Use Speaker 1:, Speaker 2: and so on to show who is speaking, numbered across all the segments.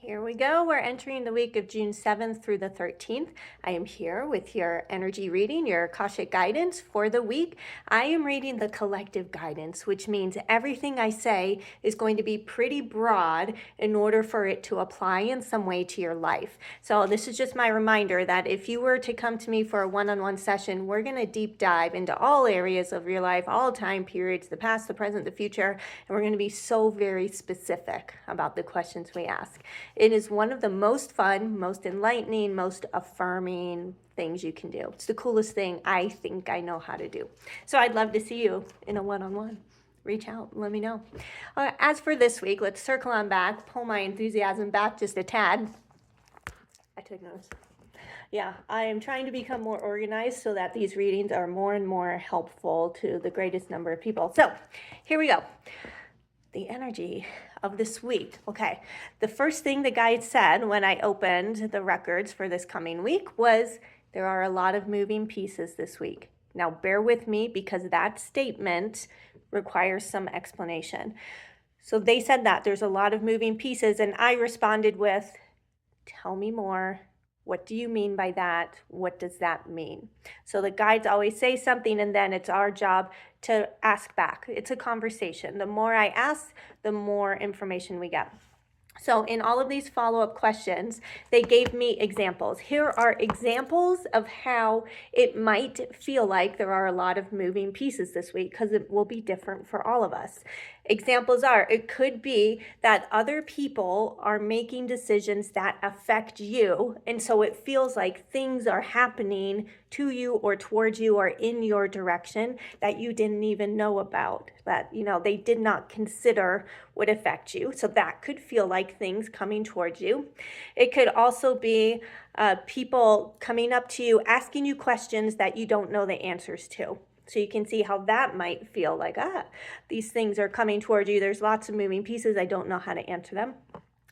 Speaker 1: Here we go. We're entering the week of June 7th through the 13th. I am here with your energy reading, your Akashic guidance for the week. I am reading the collective guidance, which means everything I say is going to be pretty broad in order for it to apply in some way to your life. So this is just my reminder that if you were to come to me for a one-on-one session, we're going to deep dive into all areas of your life, all time periods, the past, the present, the future, and we're going to be so very specific about the questions we ask. It is one of the most fun, most enlightening, most affirming things you can do. It's the coolest thing I think I know how to do. So I'd love to see you in a one-on-one. Reach out, let me know. As for this week, let's circle on back, pull my enthusiasm back just a tad. I took notes. Yeah, I am trying to become more organized so that these readings are more and more helpful to the greatest number of people. So here we go. The energy of this week. Okay, the first thing the guide said when I opened the records for this coming week was there are a lot of moving pieces this week. Now bear with me because that statement requires some explanation. So they said that there's a lot of moving pieces and I responded with, tell me more. What do you mean by that? What does that mean? So the guides always say something and then it's our job to ask back. It's a conversation. The more I ask, the more information we get. So in all of these follow-up questions, they gave me examples. Here are examples of how it might feel like there are a lot of moving pieces this week because it will be different for all of us. Examples are, it could be that other people are making decisions that affect you, and so it feels like things are happening to you or towards you or in your direction that you didn't even know about, that they did not consider would affect you. So that could feel like things coming towards you. It could also be people coming up to you, asking you questions that you don't know the answers to. So you can see how that might feel like, these things are coming towards you. There's lots of moving pieces. I don't know how to answer them.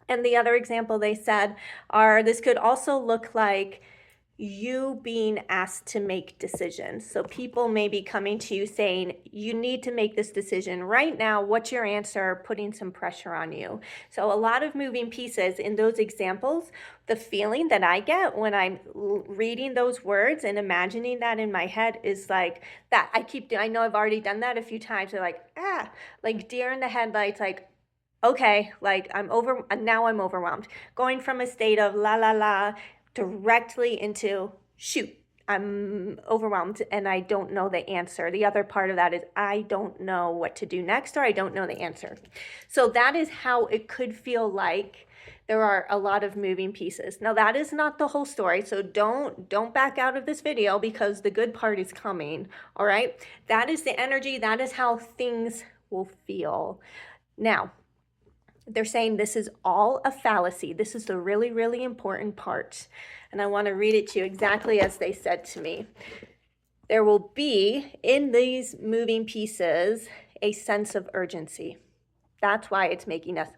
Speaker 1: And the other example they said this could also look like you being asked to make decisions. So people may be coming to you saying, you need to make this decision right now. What's your answer? Putting some pressure on you. So a lot of moving pieces in those examples. The feeling that I get when I'm reading those words and imagining that in my head is like that. I know I've already done that a few times. They're like deer in the headlights, like, okay, like now I'm overwhelmed. Going from a state of la la la directly into shoot, I'm overwhelmed and I don't know the answer. The other part of that is I don't know what to do next or I don't know the answer. So that is how it could feel like there are a lot of moving pieces. Now that is not the whole story, so don't back out of this video because the good part is coming, all right? That is the energy, that is how things will feel. Now, they're saying this is all a fallacy. This is the really, really important part. And I want to read it to you exactly as they said to me. There will be, in these moving pieces, a sense of urgency. That's why it's making us,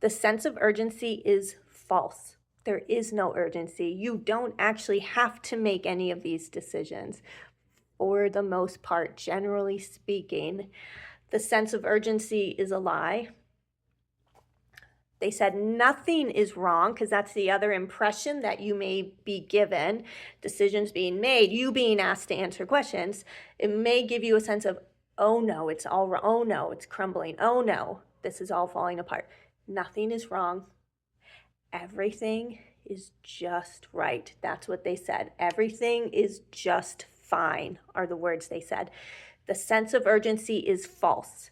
Speaker 1: The sense of urgency is false. There is no urgency. You don't actually have to make any of these decisions. For the most part, generally speaking, the sense of urgency is a lie. They said nothing is wrong because that's the other impression that you may be given. Decisions being made, you being asked to answer questions. It may give you a sense of, oh no, it's all wrong. Oh no, it's crumbling. Oh no, this is all falling apart. Nothing is wrong. Everything is just right. That's what they said. Everything is just fine are the words they said. The sense of urgency is false.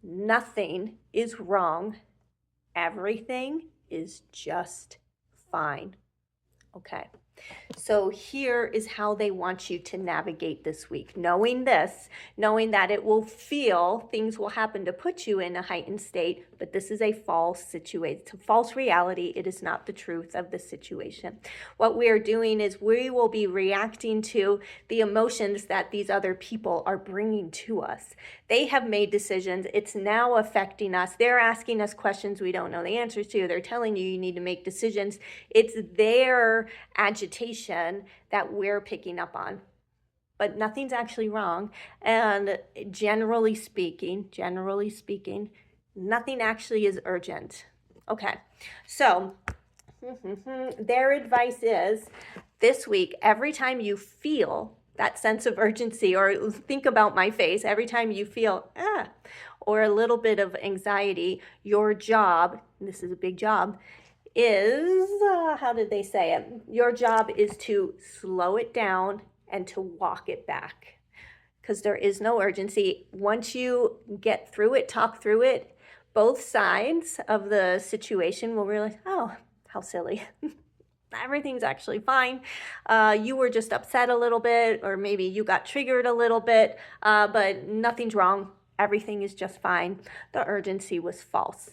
Speaker 1: Nothing is wrong. Everything is just fine. Okay. So here is how they want you to navigate this week. Knowing this, knowing that it will feel, things will happen to put you in a heightened state, but this is a false situation. It's a false reality. It is not the truth of the situation. What we are doing is we will be reacting to the emotions that these other people are bringing to us. They have made decisions. It's now affecting us. They're asking us questions we don't know the answers to. They're telling you need to make decisions. It's their agitation that we're picking up on. But nothing's actually wrong. And generally speaking, nothing actually is urgent. Okay, so their advice is this week, every time you feel that sense of urgency, or think about my face, every time you feel, or a little bit of anxiety, your job, and this is a big job, is, how did they say it? Your job is to slow it down and to walk it back. Because there is no urgency. Once you get through it, talk through it, both sides of the situation will realize, oh, how silly. Everything's actually fine. You were just upset a little bit, or maybe you got triggered a little bit, but nothing's wrong. Everything is just fine. The urgency was false.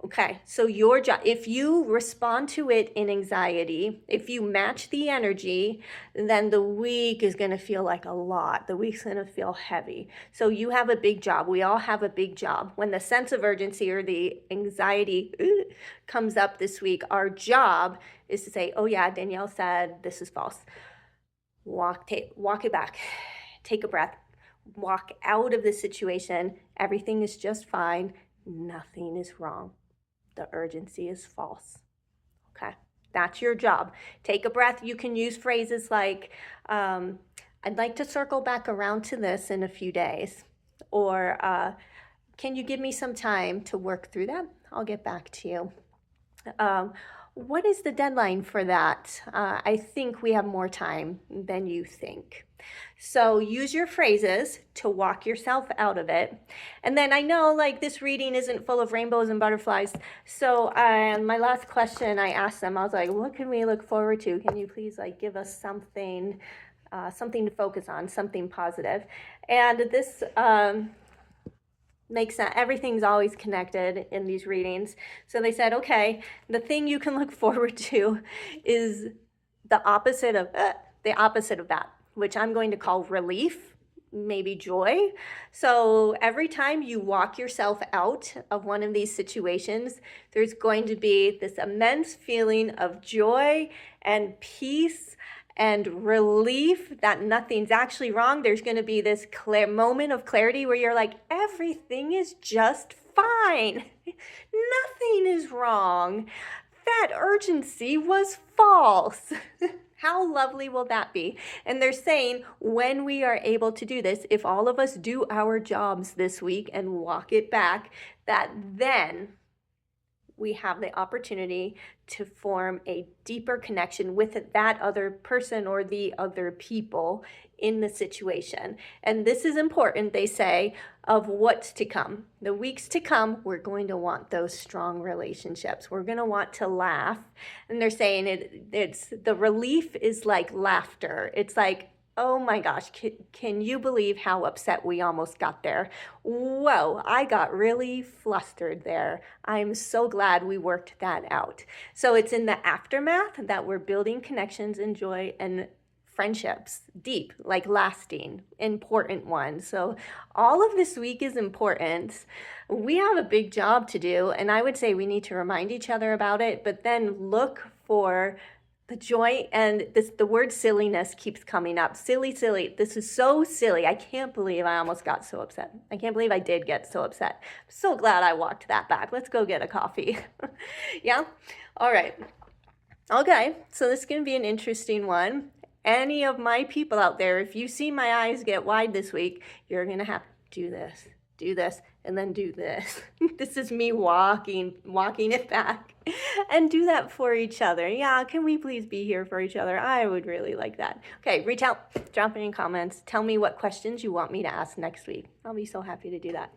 Speaker 1: Okay, so your job, if you respond to it in anxiety, if you match the energy, then the week is going to feel like a lot. The week's going to feel heavy. So you have a big job. We all have a big job. When the sense of urgency or the anxiety comes up this week, our job is to say, oh yeah, Danielle said this is false. Walk it back. Take a breath. Walk out of the situation. Everything is just fine. Nothing is wrong. The urgency is false. Okay, that's your job. Take a breath. You can use phrases like, I'd like to circle back around to this in a few days. Or, can you give me some time to work through that? I'll get back to you. What is the deadline for that? I think we have more time than you think. So use your phrases to walk yourself out of it. And then I know like this reading isn't full of rainbows and butterflies. So my last question I asked them, I was like, what can we look forward to? Can you please like give us something, something to focus on, something positive? And this makes sense. Everything's always connected in these readings. So they said, okay, the thing you can look forward to is the opposite of that, which I'm going to call relief, maybe joy. So every time you walk yourself out of one of these situations, there's going to be this immense feeling of joy and peace and relief that nothing's actually wrong. There's going to be this moment of clarity where you're like, everything is just fine. Nothing is wrong. That urgency was false. How lovely will that be? And they're saying when we are able to do this, if all of us do our jobs this week and walk it back, that then we have the opportunity to form a deeper connection with that other person or the other people in the situation. And this is important, they say, of what's to come. The weeks to come, we're going to want those strong relationships. We're going to want to laugh. And they're saying it's the relief is like laughter. It's like, oh my gosh, can you believe how upset we almost got there? Whoa, I got really flustered there. I'm so glad we worked that out. So it's in the aftermath that we're building connections and joy and friendships, deep, like lasting, important ones. So all of this week is important. We have a big job to do, and I would say we need to remind each other about it, but then look for the joy. And the word silliness keeps coming up. Silly. This is so silly. I can't believe I almost got so upset. I can't believe I did get so upset. I'm so glad I walked that back. Let's go get a coffee. Yeah? All right. Okay, so this is going to be an interesting one. Any of my people out there, if you see my eyes get wide this week, you're going to have to do this, and then do this. This is me walking it back. And do that for each other. Yeah, can we please be here for each other? I would really like that. Okay, reach out, drop in comments. Tell me what questions you want me to ask next week. I'll be so happy to do that.